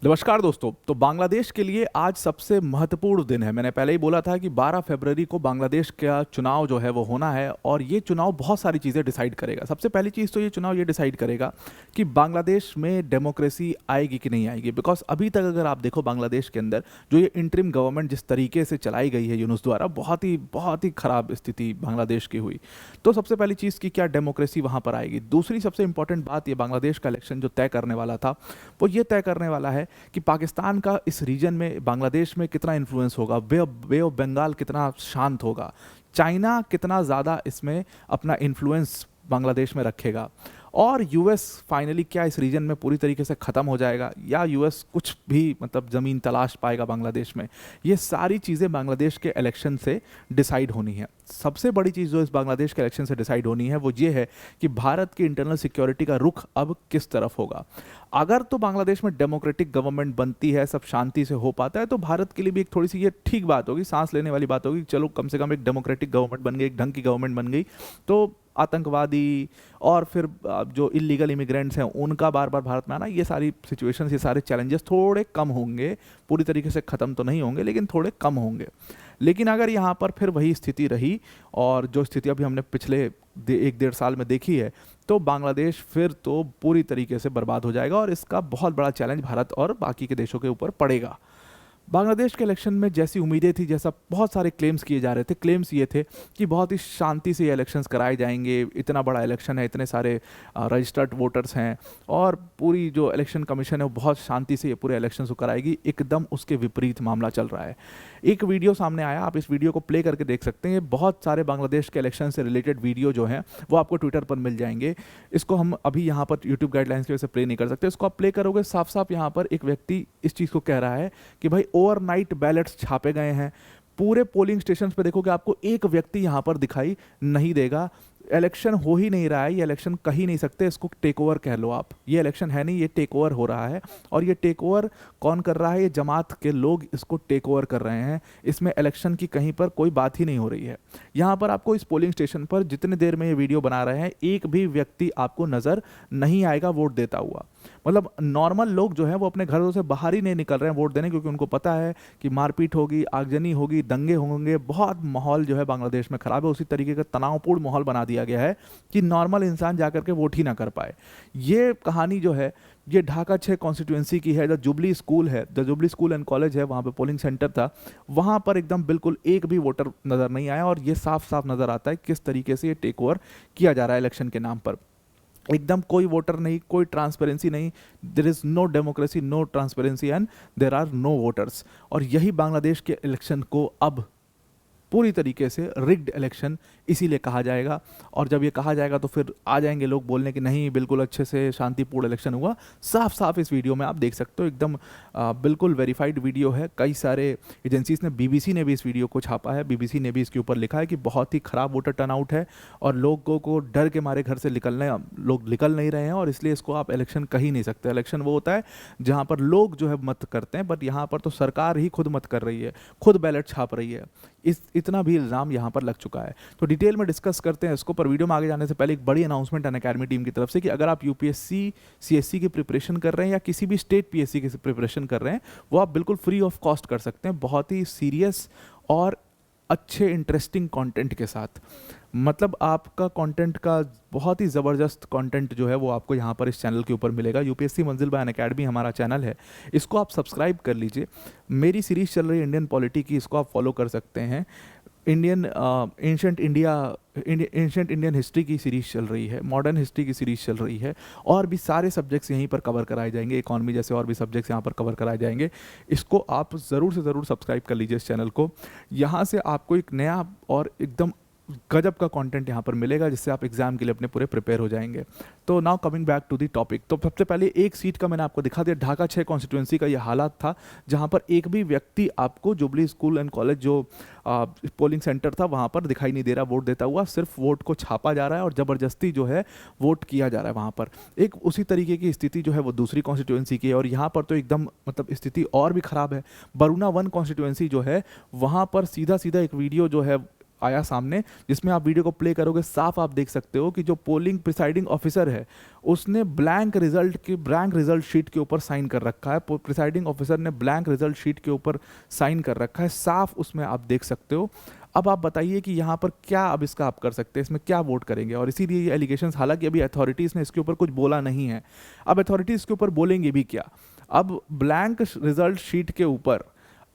नमस्कार दोस्तों। तो बांग्लादेश के लिए आज सबसे महत्वपूर्ण दिन है। मैंने पहले ही बोला था कि 12 फरवरी को बांग्लादेश का चुनाव जो है वो होना है और ये चुनाव बहुत सारी चीज़ें डिसाइड करेगा। सबसे पहली चीज़ तो ये चुनाव ये डिसाइड करेगा कि बांग्लादेश में डेमोक्रेसी आएगी कि नहीं आएगी। बिकॉज अभी तक अगर आप देखो बांग्लादेश के अंदर जो ये इंटरिम गवर्नमेंट जिस तरीके से चलाई गई है यूनुस द्वारा, बहुत ही खराब स्थिति बांग्लादेश की हुई। तो सबसे पहली चीज़ की क्या डेमोक्रेसी वहाँ पर आएगी। दूसरी सबसे इंपॉर्टेंट बात, ये बांग्लादेश का इलेक्शन जो तय करने वाला था वो ये तय करने वाला है कि पाकिस्तान का इस रीजन में बांग्लादेश में कितना इन्फ्लुएंस होगा, बे ऑफ बंगाल कितना शांत होगा, चाइना कितना ज़्यादा इसमें अपना इन्फ्लुएंस बांग्लादेश में रखेगा, और यूएस फाइनली क्या इस रीजन में पूरी तरीके से ख़त्म हो जाएगा या यूएस कुछ भी मतलब ज़मीन तलाश पाएगा बांग्लादेश में। ये सारी चीज़ें बांग्लादेश के इलेक्शन से डिसाइड होनी है। सबसे बड़ी चीज़ जो इस बांग्लादेश के इलेक्शन से डिसाइड होनी है वो ये है कि भारत की इंटरनल सिक्योरिटी का रुख अब किस तरफ होगा। अगर तो बांग्लादेश में डेमोक्रेटिक गवर्नमेंट बनती है, सब शांति से हो पाता है, तो भारत के लिए भी एक थोड़ी सी ये ठीक बात होगी, सांस लेने वाली बात होगी। चलो कम से कम एक डेमोक्रेटिक गवर्नमेंट बन गई, एक ढंग की गवर्नमेंट बन गई, तो आतंकवादी और फिर जो इलीगल इमिग्रेंट्स हैं उनका बार बार भारत में आना, ये सारी सिचुएशंस, ये सारे चैलेंजेस थोड़े कम होंगे। पूरी तरीके से ख़त्म तो नहीं होंगे लेकिन थोड़े कम होंगे। लेकिन अगर यहाँ पर फिर वही स्थिति रही और जो स्थिति अभी हमने पिछले एक डेढ़ साल में देखी है, तो बांग्लादेश फिर तो पूरी तरीके से बर्बाद हो जाएगा और इसका बहुत बड़ा चैलेंज भारत और बाकी के देशों के ऊपर पड़ेगा। बांग्लादेश के इलेक्शन में जैसी उम्मीदें थी, जैसा बहुत सारे क्लेम्स किए जा रहे थे, क्लेम्स ये थे कि बहुत ही शांति से ये इलेक्शंस कराए जाएंगे, इतना बड़ा इलेक्शन है, इतने सारे रजिस्टर्ड वोटर्स हैं और पूरी जो इलेक्शन कमीशन है वो बहुत शांति से ये पूरे इलेक्शंस को कराएगी। एकदम उसके विपरीत मामला चल रहा है। एक वीडियो सामने आया, आप इस वीडियो को प्ले करके देख सकते हैं। ये बहुत सारे बांग्लादेश के इलेक्शन से रिलेटेड वीडियो जो हैं वो आपको ट्विटर पर मिल जाएंगे। इसको हम अभी यहाँ पर यूट्यूब गाइडलाइंस की वजह से प्ले नहीं कर सकते। इसको आप प्ले करोगे, साफ साफ यहाँ पर एक व्यक्ति इस चीज़ को कह रहा है कि भाई ओवरनाइट बैलेट्स छापे गए हैं। पूरे पोलिंग स्टेशन पे देखोगे आपको एक व्यक्ति यहाँ पर दिखाई नहीं देगा। इलेक्शन हो ही नहीं रहा है, ये इलेक्शन कह ही नहीं सकते, इसको टेक ओवर कह लो आप। ये इलेक्शन है नहीं, ये टेक ओवर हो रहा है। और ये टेक ओवर कौन कर रहा है? ये जमात के लोग इसको टेक ओवर कर रहे हैं। इसमें इलेक्शन की कहीं पर कोई बात ही नहीं हो रही है। यहाँ पर आपको इस पोलिंग स्टेशन पर जितने देर में ये वीडियो बना रहे हैं एक भी व्यक्ति आपको नज़र नहीं आएगा वोट देता हुआ। मतलब नॉर्मल लोग जो हैं वो अपने घरों से बाहर ही नहीं निकल रहे हैं वोट देने, क्योंकि उनको पता है कि मारपीट होगी, आगजनी होगी, दंगे होंगे, बहुत माहौल जो है बांग्लादेश में ख़राब है। उसी तरीके का तनावपूर्ण माहौल बना दिया गया है कि नॉर्मल इंसान जाकर के वोट ही ना कर पाए। ये कहानी जो है ये ढाका 6 कॉन्स्टिट्यूंसी की है। जो जुबली स्कूल है, जो जुबली स्कूल एंड कॉलेज है, वहाँ पे पोलिंग सेंटर था, वहाँ पर एकदम बिल्कुल एक भी वोटर नज़र नहीं आया। और ये साफ साफ नज़र आता है किस तरीके से ये टेक ओवर किया जा रहा है इलेक्शन के नाम पर। एकदम कोई वोटर नहीं, कोई ट्रांसपेरेंसी नहीं। There is no democracy, no transparency and there are no voters. और यही बांग्लादेश के इलेक्शन को अब पूरी तरीके से रिग्ड इलेक्शन इसीलिए कहा जाएगा। और जब ये कहा जाएगा तो फिर आ जाएंगे लोग बोलने कि नहीं बिल्कुल अच्छे से शांतिपूर्ण इलेक्शन हुआ। साफ साफ इस वीडियो में आप देख सकते हो, एकदम बिल्कुल वेरीफाइड वीडियो है। कई सारे एजेंसीज ने, बीबीसी ने भी इस वीडियो को छापा है। बीबीसी ने भी इसके ऊपर लिखा है कि बहुत ही ख़राब वोटर टर्नआउट है और लोगों को डर के मारे घर से लोग निकल नहीं रहे हैं और इसलिए इसको आप इलेक्शन कह ही नहीं सकते। इलेक्शन वो होता है जहाँ पर लोग जो है मत करते हैं, बट यहाँ पर तो सरकार ही खुद मत कर रही है, खुद बैलेट छाप रही है। इतना भी इल्ज़ाम यहाँ पर लग चुका है। तो डिटेल में डिस्कस करते हैं इसको, पर वीडियो में आगे जाने से पहले एक बड़ी अनाउंसमेंट अनअकैडमी टीम की तरफ से कि अगर आप यूपीएससी सीएससी की प्रिपरेशन कर रहे हैं या किसी भी स्टेट पीएससी की प्रिपरेशन कर रहे हैं, वो आप बिल्कुल फ्री ऑफ कॉस्ट कर सकते हैं, बहुत ही सीरियस और अच्छे इंटरेस्टिंग कंटेंट के साथ। मतलब आपका कंटेंट का बहुत ही ज़बरदस्त कंटेंट जो है वो आपको यहाँ पर इस चैनल के ऊपर मिलेगा। यूपीएससी मंजिल बाय अनअकैडमी हमारा चैनल है, इसको आप सब्सक्राइब कर लीजिए। मेरी सीरीज़ चल रही है इंडियन पॉलिटी की, इसको आप फॉलो कर सकते हैं। इंडियन एंशंट इंडियन हिस्ट्री की सीरीज़ चल रही है, मॉडर्न हिस्ट्री की सीरीज़ चल रही है, और भी सारे सब्जेक्ट्स यहीं पर कवर कराए जाएंगे, इकॉनमी जैसे और भी सब्जेक्ट्स यहाँ पर कवर कराए जाएंगे। इसको आप ज़रूर से ज़रूर सब्सक्राइब कर लीजिए इस चैनल को। यहाँ से आपको एक नया और एकदम गजब का कंटेंट यहाँ पर मिलेगा जिससे आप एग्जाम के लिए अपने पूरे प्रिपेयर हो जाएंगे। तो now coming back to the topic, तो सबसे पहले एक सीट का मैंने आपको दिखा दिया। ढाका 6 कॉन्स्टिट्यूंसी का ये हालात था जहाँ पर एक भी व्यक्ति आपको जुबली स्कूल एंड कॉलेज जो पोलिंग सेंटर था वहाँ पर दिखाई नहीं दे रहा वोट देता हुआ। सिर्फ वोट को छापा जा रहा है और ज़बरदस्ती जो है वोट किया जा रहा है वहाँ पर। एक उसी तरीके की स्थिति जो है वो दूसरी कॉन्स्टिट्यूंसी की है और यहाँ पर तो एकदम मतलब स्थिति और भी ख़राब है। बरूना 1 कॉन्स्टिट्यूंसी जो है वहाँ पर सीधा सीधा एक वीडियो जो है आया सामने, जिसमें आप वीडियो को प्ले करोगे साफ आप देख सकते हो कि जो पोलिंग प्रिसाइडिंग ऑफिसर है उसने ब्लैंक रिजल्ट शीट के ऊपर साइन कर रखा है। प्रिसाइडिंग ऑफिसर ने ब्लैंक रिजल्ट शीट के ऊपर साइन कर रखा है, साफ उसमें आप देख सकते हो। अब आप बताइए कि यहाँ पर क्या अब इसका आप कर सकते हैं, इसमें क्या वोट करेंगे। और इसीलिए ये एलिगेशंस, हालांकि अभी अथॉरिटीज़ ने इसके ऊपर कुछ बोला नहीं है, अब अथॉरिटीज़ इसके ऊपर बोलेंगे भी क्या। अब ब्लैंक रिजल्ट शीट के ऊपर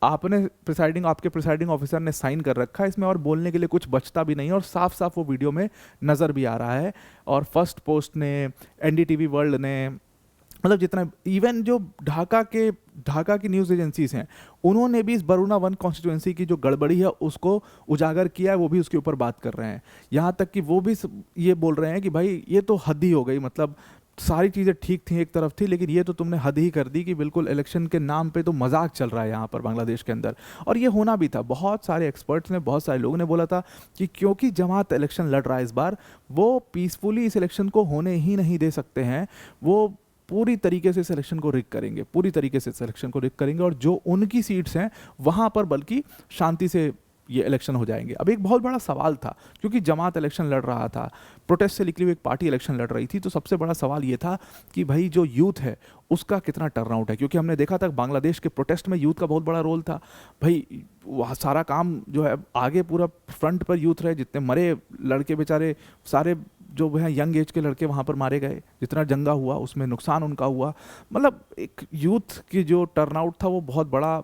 आपके प्रिसाइडिंग ऑफिसर ने साइन कर रखा है, इसमें और बोलने के लिए कुछ बचता भी नहीं है और साफ साफ वो वीडियो में नज़र भी आ रहा है। और फर्स्ट पोस्ट ने, एनडीटीवी वर्ल्ड ने, मतलब जितना, इवन जो ढाका की न्यूज़ एजेंसीज हैं उन्होंने भी इस बरूना 1 कॉन्स्टिट्यूएंसी की जो गड़बड़ी है उसको उजागर किया है, वो भी उसके ऊपर बात कर रहे हैं। यहाँ तक कि वो भी ये बोल रहे हैं कि भाई ये तो हद ही हो गई, मतलब सारी चीज़ें ठीक थी एक तरफ थी, लेकिन ये तो तुमने हद ही कर दी कि बिल्कुल इलेक्शन के नाम पे तो मजाक चल रहा है यहाँ पर बांग्लादेश के अंदर। और ये होना भी था, बहुत सारे एक्सपर्ट्स ने, बहुत सारे लोगों ने बोला था कि क्योंकि जमात इलेक्शन लड़ रहा है इस बार, वो पीसफुली इस इलेक्शन को होने ही नहीं दे सकते हैं, वो पूरी तरीके से सिलेक्शन को रिग करेंगे, पूरी तरीके से सिलेक्शन को रिग करेंगे और जो उनकी सीट्स हैं वहाँ पर बल्कि शांति से ये इलेक्शन हो जाएंगे। अब एक बहुत बड़ा सवाल था, क्योंकि जमात इलेक्शन लड़ रहा था, प्रोटेस्ट से निकली हुई एक पार्टी इलेक्शन लड़ रही थी, तो सबसे बड़ा सवाल ये था कि भाई जो यूथ है उसका कितना टर्नआउट है, क्योंकि हमने देखा था बांग्लादेश के प्रोटेस्ट में यूथ का बहुत बड़ा रोल था। भाई वहाँ सारा काम जो है आगे पूरा फ्रंट पर यूथ रहे, जितने मरे लड़के बेचारे सारे जो है यंग एज के लड़के वहाँ पर मारे गए, जितना जंगा हुआ उसमें नुकसान उनका हुआ, मतलब एक यूथ की जो टर्नआउट था वो बहुत बड़ा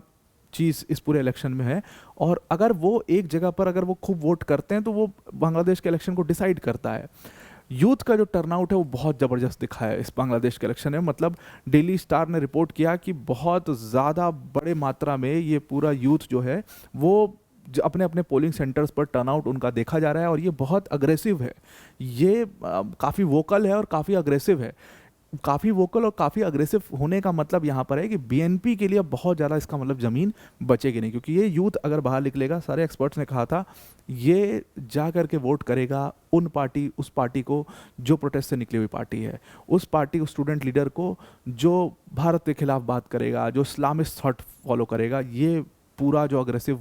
चीज़ इस पूरे इलेक्शन में है। और अगर वो एक जगह पर अगर वो खूब वोट करते हैं तो वो बांग्लादेश के इलेक्शन को डिसाइड करता है। यूथ का जो टर्नआउट है वो बहुत ज़बरदस्त दिखा है इस बांग्लादेश के इलेक्शन में, मतलब डेली स्टार ने रिपोर्ट किया कि बहुत ज़्यादा बड़े मात्रा में ये पूरा यूथ जो है वो अपने अपने पोलिंग सेंटर्स पर टर्नआउट उनका देखा जा रहा है और ये बहुत अग्रेसिव है, ये काफ़ी वोकल है और काफ़ी अग्रेसिव है। काफ़ी वोकल और काफ़ी अग्रेसिव होने का मतलब यहाँ पर है कि बीएनपी के लिए बहुत ज़्यादा इसका मतलब ज़मीन बचेगी नहीं, क्योंकि ये यूथ अगर बाहर निकलेगा, सारे एक्सपर्ट्स ने कहा था ये जा कर के वोट करेगा उस पार्टी को जो प्रोटेस्ट से निकली हुई पार्टी है, उस पार्टी, उस स्टूडेंट लीडर को जो भारत के खिलाफ बात करेगा, जो इस्लामिस्ट थॉट फॉलो करेगा, ये पूरा जो अग्रेसिव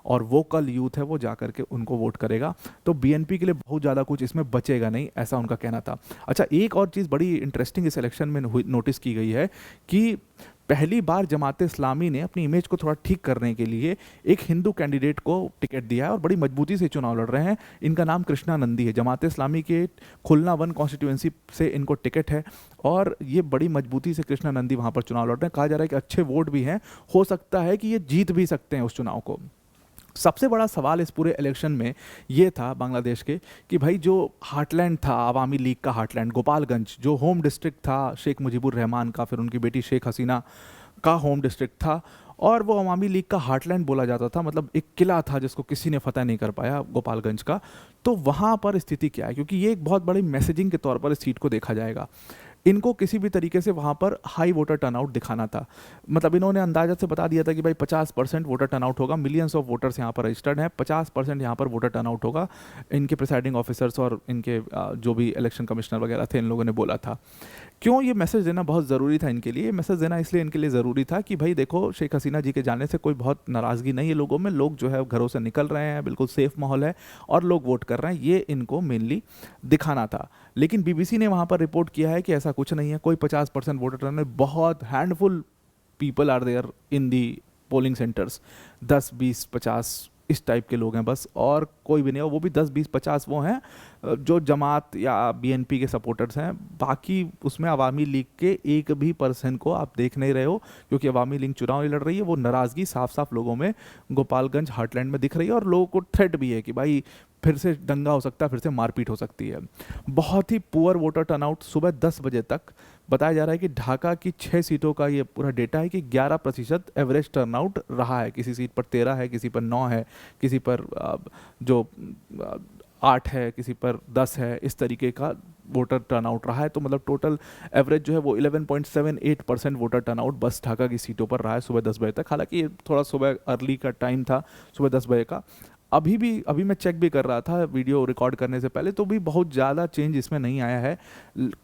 और वोकल यूथ है वो जा करके उनको वोट करेगा। तो बीएनपी के लिए बहुत ज़्यादा कुछ इसमें बचेगा नहीं, ऐसा उनका कहना था। अच्छा, एक और चीज़ बड़ी इंटरेस्टिंग इस इलेक्शन में नोटिस की गई है कि पहली बार जमात इस्लामी ने अपनी इमेज को थोड़ा ठीक करने के लिए एक हिंदू कैंडिडेट को टिकट दिया है और बड़ी मजबूती से चुनाव लड़ रहे हैं। इनका नाम कृष्णा नंदी है, जमात इस्लामी के खुलना 1 कॉन्स्टिट्यूएंसी से इनको टिकट है और ये बड़ी मजबूती से कृष्णा नंदी वहाँ पर चुनाव लड़ रहे हैं। कहा जा रहा है कि अच्छे वोट भी हैं, हो सकता है कि ये जीत भी सकते हैं उस चुनाव को। सबसे बड़ा सवाल इस पूरे इलेक्शन में ये था बांग्लादेश के कि भाई जो हार्टलैंड था, अवामी लीग का हार्टलैंड गोपालगंज, जो होम डिस्ट्रिक्ट था शेख मुजीबुर रहमान का, फिर उनकी बेटी शेख हसीना का होम डिस्ट्रिक्ट था और वो अवामी लीग का हार्टलैंड बोला जाता था, मतलब एक किला था जिसको किसी ने फतह नहीं कर पाया गोपालगंज का। तो वहाँ पर स्थिति क्या है, क्योंकि ये एक बहुत बड़ी मैसेजिंग के तौर पर इस सीट को देखा जाएगा, इनको किसी भी तरीके से वहाँ पर हाई वोटर टर्नआउट दिखाना था। मतलब इन्होंने अंदाजा से बता दिया था कि भाई 50% वोटर टर्नआउट होगा, मिलियंस ऑफ वोटर्स यहाँ पर रजिस्टर्ड हैं, 50% यहाँ पर वोटर टर्नआउट होगा, इनके प्रिसाइडिंग ऑफिसर्स और इनके जो भी इलेक्शन कमिश्नर वगैरह थे इन लोगों ने बोला था। क्यों ये मैसेज देना बहुत ज़रूरी था इनके लिए? मैसेज देना इसलिए इनके लिए ज़रूरी था कि भाई देखो, शेख हसीना जी के जाने से कोई बहुत नाराज़गी नहीं है लोगों में, लोग जो है घरों से निकल रहे हैं, बिल्कुल सेफ माहौल है और लोग वोट कर रहे हैं, ये इनको मेनली दिखाना था। लेकिन बीबीसी ने वहाँ पर रिपोर्ट किया है कि ऐसा कुछ नहीं है, कोई 50% वोटर टर्न में, बहुत handful people are there in the polling centres, 10, 20, 50 इस टाइप के लोग हैं बस, और कोई भी नहीं है। वो भी 10, 20, 50 वो हैं जो जमात या बीएनपी के सपोर्टर्स हैं, बाकी उसमें अवामी लीग के एक भी पर्सन को आप देख नहीं रहे हो, क्योंकि अवामी लीग चुनाव लड़ रही है। वो नाराज़गी साफ साफ लोगों में गोपालगंज हार्टलैंड में दिख रही है और लोगों को थ्रेट भी है कि भाई फिर से दंगा हो सकता है, फिर से मारपीट हो सकती है। बहुत ही पुअर वोटर टर्नआउट, सुबह 10 बजे तक बताया जा रहा है कि ढाका की 6 सीटों का ये पूरा डेटा है कि 11% एवरेज टर्नआउट रहा है, किसी सीट पर 13 है, किसी पर 9 है, किसी पर जो 8 है, किसी पर 10 है, इस तरीके का वोटर टर्नआउट रहा है। तो मतलब टोटल एवरेज जो है वो 11.78% वोटर टर्नआउट बस ढाका की सीटों पर रहा है सुबह 10 बजे तक। हालांकि ये थोड़ा सुबह अर्ली का टाइम था, सुबह 10 बजे का। अभी मैं चेक भी कर रहा था वीडियो रिकॉर्ड करने से पहले, तो भी बहुत ज़्यादा चेंज इसमें नहीं आया है।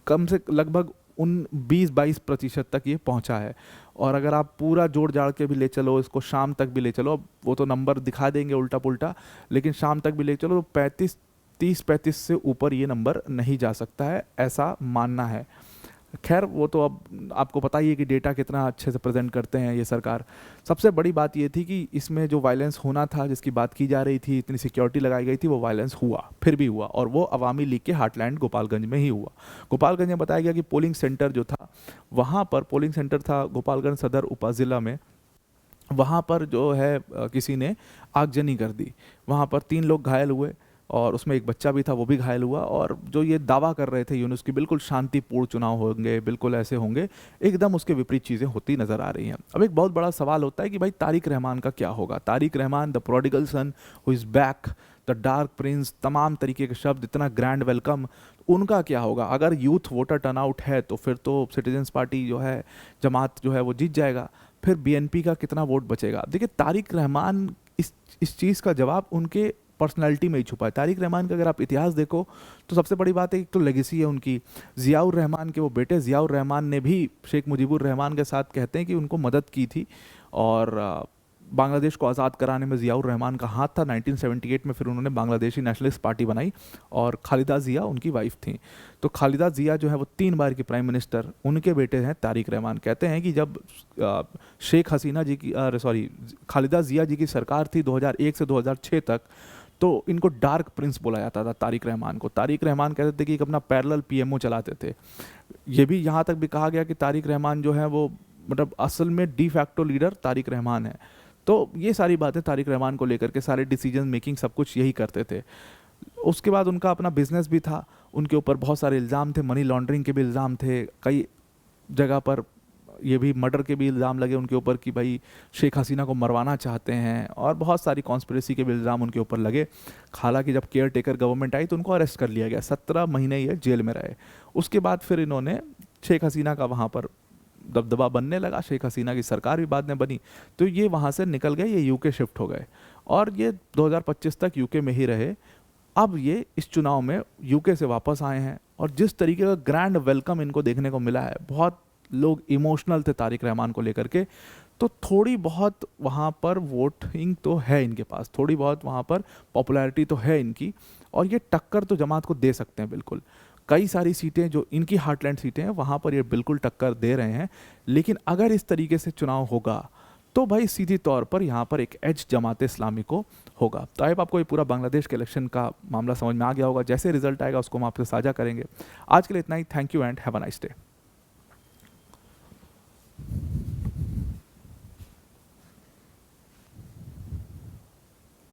कम से लगभग उन 20-22% तक ये पहुंचा है। और अगर आप पूरा जोड़ जाड़ के भी ले चलो, इसको शाम तक भी ले चलो, अब वो तो नंबर दिखा देंगे उल्टा पुल्टा, लेकिन शाम तक भी ले चलो तो 30-35 से ऊपर ये नंबर नहीं जा सकता है, ऐसा मानना है। खैर वो तो अब आपको पता ही है कि डेटा कितना अच्छे से प्रेजेंट करते हैं ये सरकार। सबसे बड़ी बात ये थी कि इसमें जो वायलेंस होना था, जिसकी बात की जा रही थी, इतनी सिक्योरिटी लगाई गई थी, वो वायलेंस हुआ, फिर भी हुआ, और वो अवामी लीग के हार्टलैंड गोपालगंज में ही हुआ। गोपालगंज में बताया गया कि पोलिंग सेंटर जो था, वहाँ पर पोलिंग सेंटर था गोपालगंज सदर उपजिला में, वहाँ पर जो है किसी ने आगजनी कर दी, वहाँ पर 3 लोग घायल हुए और उसमें एक बच्चा भी था, वो भी घायल हुआ। और जो ये दावा कर रहे थे यूनुस की बिल्कुल शांतिपूर्ण चुनाव होंगे, बिल्कुल ऐसे होंगे, एकदम उसके विपरीत चीज़ें होती नज़र आ रही हैं। अब एक बहुत बड़ा सवाल होता है कि भाई तारिक रहमान का क्या होगा। Tariq Rahman, the prodigal sun who is back, the dark Prince, तमाम तरीके के शब्द, इतना ग्रैंड वेलकम, उनका क्या होगा। अगर यूथ वोटर टर्नआउट है तो फिर तो सिटीजन्स पार्टी जो है, जमात जो है, वो जीत जाएगा। फिर बीएनपी का कितना वोट बचेगा। देखिए तारिक रहमान, इस चीज़ का जवाब उनके पर्सनालिटी में ही छुपा है। तारिक रहमान का अगर आप इतिहास देखो तो सबसे बड़ी बात है, एक तो लेगेसी है उनकी। ज़ियाउर रहमान के वो बेटे ज़ियाउर रहमान ने भी शेख मुजीबुर रहमान के साथ, कहते हैं कि उनको मदद की थी, और बांग्लादेश को आज़ाद कराने में ज़ियाउर रहमान का हाथ था। 1978 में फिर उन्होंने बांग्लादेशी नेशनलिस्ट पार्टी बनाई, और खालिदा ज़िया उनकी वाइफ थी। तो खालिदा ज़िया जो है वो 3 बार की प्राइम मिनिस्टर, उनके बेटे हैं तारिक रहमान। कहते हैं कि जब शेख हसीना जी की खालिदा ज़िया जी की सरकार थी 2001 से 2006 तक, तो इनको डार्क प्रिंस बोला जाता था तारिक रहमान को। तारिक रहमान कहते थे कि एक अपना पैरेलल पीएमओ चलाते थे। ये भी यहाँ तक भी कहा गया कि तारिक रहमान जो है वो, मतलब असल में de facto leader Tariq Rahman है। तो ये सारी बातें तारिक रहमान को लेकर के, सारे डिसीजन मेकिंग सब कुछ यही करते थे। उसके बाद उनका अपना बिजनेस भी था, उनके ऊपर बहुत सारे इल्ज़ाम थे, मनी लॉन्ड्रिंग के भी इल्ज़ाम थे, कई जगह पर ये भी मर्डर के भी इल्ज़ाम लगे उनके ऊपर कि भाई शेख हसीना को मरवाना चाहते हैं, और बहुत सारी कॉन्स्पिरेसी के भी इल्ज़ाम उनके ऊपर लगे। हालांकि जब केयर टेकर गवर्नमेंट आई तो उनको अरेस्ट कर लिया गया, 17 महीने ये जेल में रहे। उसके बाद फिर इन्होंने शेख हसीना का वहाँ पर दबदबा बनने लगा, शेख हसीना की सरकार भी बाद में बनी, तो ये वहाँ से निकल गए, ये यूके शिफ्ट हो गए, और ये 2025 तक यूके में ही रहे। अब ये इस चुनाव में यूके से वापस आए हैं, और जिस तरीके का ग्रैंड वेलकम इनको देखने को मिला है, बहुत लोग इमोशनल थे तारिक रहमान को लेकर के, तो थोड़ी बहुत वहाँ पर वोटिंग तो है इनके पास, थोड़ी बहुत वहाँ पर पॉपुलैरिटी तो है इनकी, और ये टक्कर तो जमात को दे सकते हैं बिल्कुल। कई सारी सीटें जो इनकी हार्टलैंड सीटें हैं, वहाँ पर ये बिल्कुल टक्कर दे रहे हैं। लेकिन अगर इस तरीके से चुनाव होगा तो भाई सीधी तौर पर यहाँ पर एक एज जमात इस्लामी को होगा। तो आई आपको ये पूरा बांग्लादेश के इलेक्शन का मामला समझ में आ गया होगा। जैसे रिजल्ट आएगा उसको हम आपसे साझा करेंगे। आज के लिए इतना ही। Thank you and have a nice day.